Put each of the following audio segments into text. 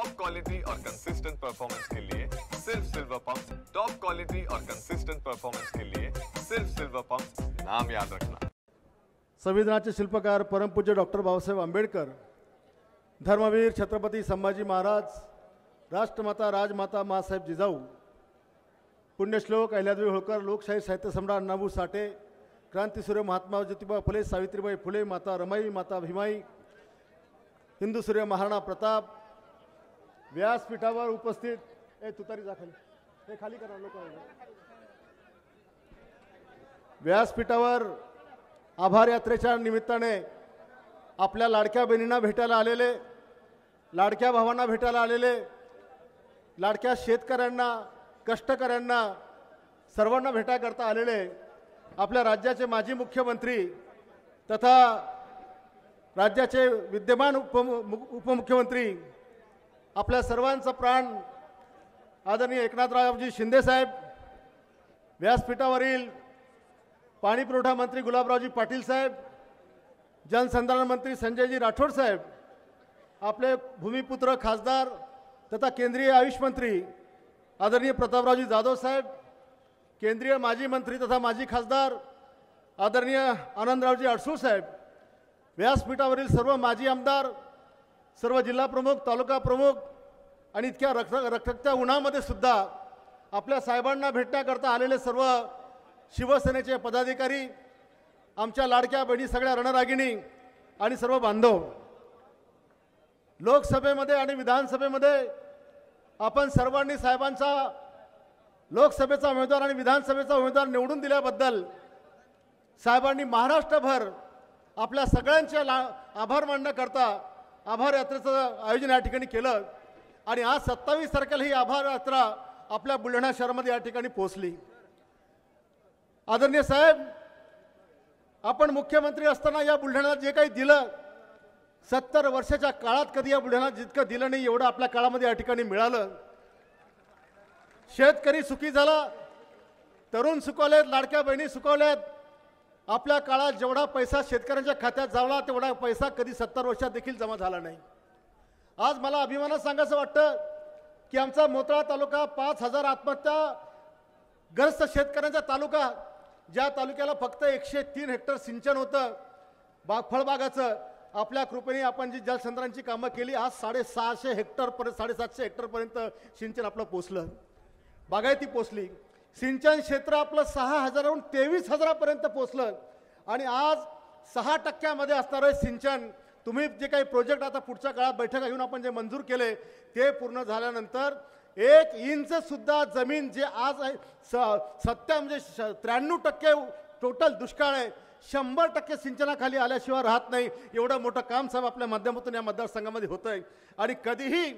Top quality और consistent performance के लिए सिर्फ सिल्वर पंप। टॉप क्वालिटी और कंसिस्टेंट परफॉर्मेंस के लिए सिर्फ सिल्वर पंप, नाम याद रखना। संविधानाचे शिल्पकार परमपूज्य डॉक्टर बाबासाहेब आंबेडकर, धर्मवीर छत्रपती संभाजी महाराज, राष्ट्रमाता राजमाता मासाहेब जिजाऊ, पुण्यश्लोक अहिल्यादेवी होळकर, लोकशाही साहित्य सम्राट अण्णाभाऊ साठे, क्रांतीसूर्य महात्मा ज्योतिबा फुले, सावित्रीबाई फुले, माता रमाई, माता भीमाई, हिंदू सूर्य महाराणा प्रताप, व्यासपीठावर उपस्थित तुतारी खाली, हे खाली करा लोक, व्यासपीठावर आभार यात्रेच्या निमित्ताने आपल्या लाडक्या बहिणींना भेटायला आलेले, लाडक्या भावांना भेटायला आलेले, लाडक्या शेतकऱ्यांना, कष्टकऱ्यांना, सर्वांना भेटा करता आलेले आपल्या राज्याचे माजी मुख्यमंत्री तथा राज्याचे विद्यमान उपमुख्यमंत्री, आपल्या सर्वांचा प्राण आदरणीय एकनाथरावजी शिंदे साहेब, व्यासपीठावरील पाणी पुरवठा मंत्री गुलाबरावजी पाटील साहेब, जलसंधारण मंत्री संजयजी राठोड साहेब, आपले भूमिपुत्र खासदार तथा केंद्रीय आयुष मंत्री आदरणीय प्रतापरावजी जाधव साहेब, केंद्रीय माजी मंत्री तथा माजी खासदार आदरणीय आनंदरावजी अडसूळ साहेब, व्यासपीठावरील सर्व माजी आमदार, सर्व जिल्हा प्रमुख, तालुका प्रमुख आणि इतक्या रखरखत्या उन्हामध्ये सुद्धा आपल्या साहेबांना भेटण्याकरता आलेले सर्व शिवसेनेचे पदाधिकारी, आमच्या लाडक्या बहिणी, सगळ्या रणरागिणी आणि सर्व बांधव, लोकसभेमध्ये आणि विधानसभेमध्ये आपण सर्वांनी साहेबांचा लोकसभेचा उमेदवार आणि विधानसभेचा उमेदवार निवडून दिल्याबद्दल साहेबांनी महाराष्ट्रभर आपल्या सगळ्यांचे आभार मानण्याकरता आभार यात्रेचं आयोजन या ठिकाणी केलं आणि आज 27 तारखेला ही आभार यात्रा आपल्या बुलढाणा शहरामध्ये या ठिकाणी पोहोचली। आदरणीय साहेब, आपण मुख्यमंत्री असताना या बुलढाण्याला जे काही दिलं, 70 वर्षाच्या काळात कधी या बुलढाण्याला जितकं दिलं नाही एवढं आपल्या काळामध्ये या ठिकाणी मिळालं। शेतकरी सुखी झाला, तरुण सुखावलेत, लाडक्या बहिणी सुखावल्यात। आपल्या काळात जेवढा पैसा शेतकऱ्यांच्या खात्यात जमला तेवढा पैसा कधी 70 वर्षात देखील जमा झाला नाही। आज मला अभिमानानं सांगायचं वाटतं की आमचा मोताळा तालुका 5000 आत्महत्याग्रस्त शेतकऱ्यांचा तालुका, ज्या तालुक्याला फक्त 103 हेक्टर सिंचन होतं फळबागाचं, आपल्या कृपेने आपण जी जलसंधारणाची कामं केली, आज 650 हेक्टर पर्यंत 750 हेक्टर पर्यंत सिंचन आपलं पोचलं, बागायती पोचली। सिंचन क्षेत्र आपलं 6000हून 23000 पर्यंत पोचलं आणि आज 6% असणारं सिंचन, तुम्ही जे काही प्रोजेक्ट आता पुढच्या काळात बैठका घेऊन आपण जे मंजूर केले ते पूर्ण झाल्यानंतर 1 इंच सुद्धा जमीन जे आज आहे म्हणजे 93% टोटल दुष्काळ आहे, 100% सिंचनाखाली आल्याशिवाय राहत नाही, एवढं मोठं काम साहेब आपल्या माध्यमातून या मतदारसंघामध्ये होत आहे। आणि कधीही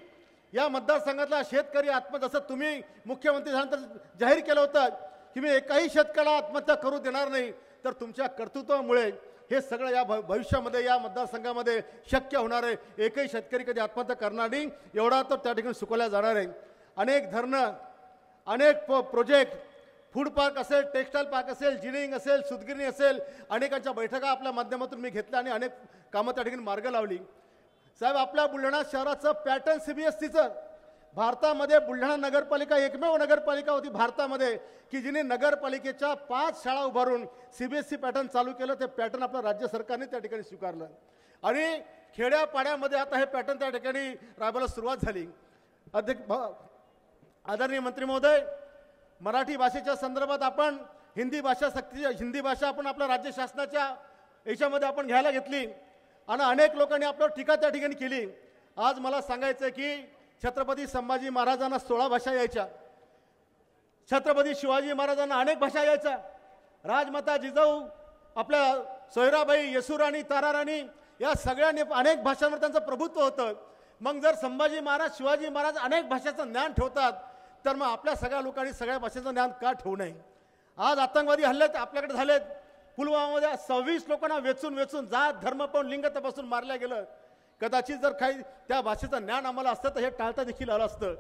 या मतदारसंघातला शेतकरी जसं तुम्ही मुख्यमंत्री झाल्यानंतर जाहीर केलं होतं की मी एकाही शेतकऱ्याला आत्महत्या करू देणार नाही, तर तुमच्या कर्तृत्वामुळे हे सगळं या भविष्यामध्ये या मतदारसंघामध्ये शक्य होणार आहे। एकही शेतकरी कधी आत्महत्या करणार नाही, एवढा तर त्या ठिकाणी सुकवल्या जाणार आहे। अनेक धरणं, अनेक प्रोजेक्ट, फूड पार्क असेल, टेक्स्टाईल पार्क असेल, जिनिंग असेल, सुतगिरणी असेल, अनेकांच्या बैठका आपल्या माध्यमातून मी घेतल्या आणि अनेक कामं त्या ठिकाणी मार्ग लावली। साहेब, आपल्या बुलढाणा शहराचं पॅटर्न CBSEचं, भारतामध्ये बुलढाणा नगरपालिका एकमेव नगरपालिका होती भारतामध्ये की जिने नगरपालिकेच्या 5 शाळा उभारून CBSE पॅटर्न चालू केलं। ते पॅटर्न आपलं राज्य सरकारने त्या ठिकाणी स्वीकारलं आणि खेड्यापाड्यामध्ये आता हे पॅटर्न त्या ठिकाणी राबवायला सुरुवात झाली। आदरणीय मंत्री महोदय, मराठी भाषेच्या संदर्भात आपण हिंदी भाषा आपण आपल्या राज्य शासनाच्या याच्यामध्ये आपण घ्यायला घेतली आणि अनेक लोकांनी आपल्यावर टीका त्या ठिकाणी केली। आज मला सांगायचं की छत्रपती संभाजी महाराजांना 16 भाषा यायच्या, छत्रपती शिवाजी महाराजांना अनेक भाषा यायच्या, राजमाता जिजाऊ, आपल्या सोयराबाई, येसुराणी, ताराराणी या सगळ्यांनी अनेक भाषांवर त्यांचं प्रभुत्व होतं। मग जर संभाजी महाराज, शिवाजी महाराज अनेक भाषेचं ज्ञान ठेवतात तर मग आपल्या सगळ्या लोकांनी सगळ्या भाषेचं ज्ञान का ठेवू नये? आज आतंकवादी हल्ले आपल्याकडे झालेत, पुलवामामध्ये 26 लोकांना वेचून जात, धर्म पाहून, लिंग तपासून मारल्या गेलं। कदाचित जर काही त्या भाषेचं ज्ञान आम्हाला असतं तर हे टाळता देखील आलं असतं।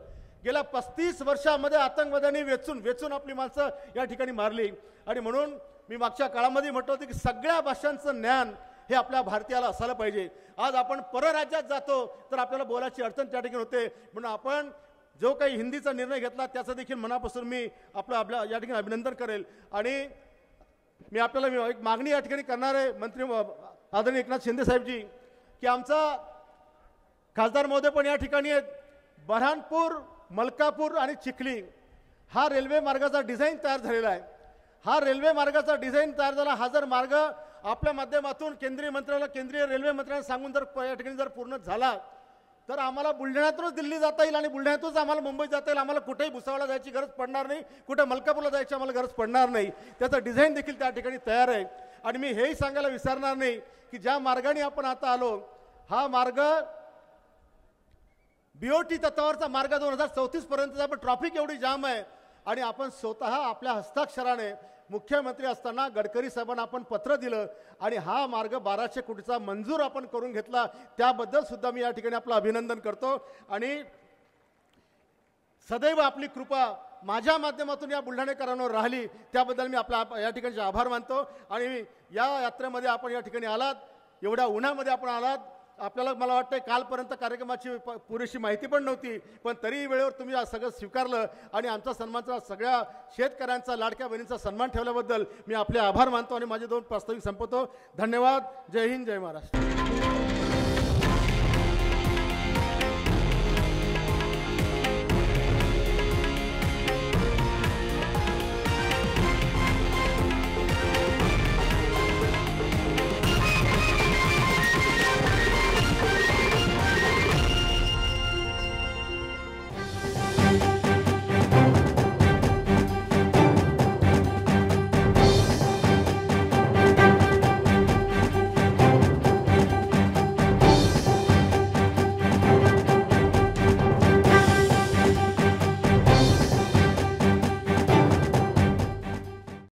गेल्या 35 वर्षामध्ये आतंकवाद्यांनी वेचून आपली माणसं या ठिकाणी मारली आणि म्हणून मी मागच्या काळामध्ये म्हटलं होतं की सगळ्या भाषांचं ज्ञान हे आपल्या भारतीयाला असायला पाहिजे. आज आपण परराज्यात जातो तर आपल्याला बोलायची अडचण त्या ठिकाणी होते. म्हणून आपण जो काही हिंदीचा निर्णय घेतला त्याचं देखील मनापासून मी आपल्या या ठिकाणी अभिनंदन करेल. आणि मी आपल्याला एक मागणी या ठिकाणी करणार आहे मंत्री आदरणीय एकनाथ शिंदे साहेबजी, की आमचा खासदार महोदय पण या ठिकाणी आहेत. बऱ्हाणपूर, मलकापूर आणि चिखली हा रेल्वे मार्गाचा डिझाईन तयार झालेला आहे. हा रेल्वे मार्गाचा डिझाईन तयार झाला. हा जर मार्ग आपल्या माध्यमातून केंद्रीय मंत्र्याला, केंद्रीय रेल्वे मंत्र्यांना सांगून जर या ठिकाणी जर पूर्ण झाला तर आम्हाला बुलढाण्यातूनच दिल्ली जाता येईल आणि बुलढाण्यातूनच आम्हाला मुंबईत जाता येईल. आम्हाला कुठेही भुसावळला जायची गरज पडणार नाही, कुठे मलकापूरला जायची आम्हाला गरज पडणार नाही. त्याचं डिझाईन देखील त्या ठिकाणी तयार आहे. आणि मी हेही सांगायला विसरणार नाही की ज्या मार्गाने आपण आता आलो हा मार्ग BOT तत्वावरचा मार्ग 2034 पर्यंतचा, पण ट्रॅफिक एवढी जाम आहे. आणि आपण स्वतः आपल्या हस्ताक्षराने मुख्यमंत्री असताना गडकरी साहेबांना आपण पत्र दिलं आणि हा मार्ग 1200 कोटीचा मंजूर आपण करून घेतला. त्याबद्दल सुद्धा मी या ठिकाणी आपलं अभिनंदन करतो. आणि सदैव आपली कृपा माझ्या माध्यमातून या बुलढाणेकरांवर राहिली त्याबद्दल मी आपला या ठिकाणचे आभार मानतो. आणि या यात्रेमध्ये आपण या ठिकाणी आलात, एवढ्या उन्हामध्ये आपण आलात. आपल्याला मला वाटतं कालपर्यंत कार्यक्रमाची पुरेशी माहिती पण नव्हती, पण तरी वेळेवर तुम्ही आज सगळं स्वीकारलं आणि आमचा सन्मानचा, सगळ्या शेतकऱ्यांचा, लाडक्या बहिणींचा सन्मान ठेवल्याबद्दल मी आपले आभार मानतो आणि माझे 2 प्रास्ताविक संपवतो. धन्यवाद. जय हिंद, जय महाराष्ट्र.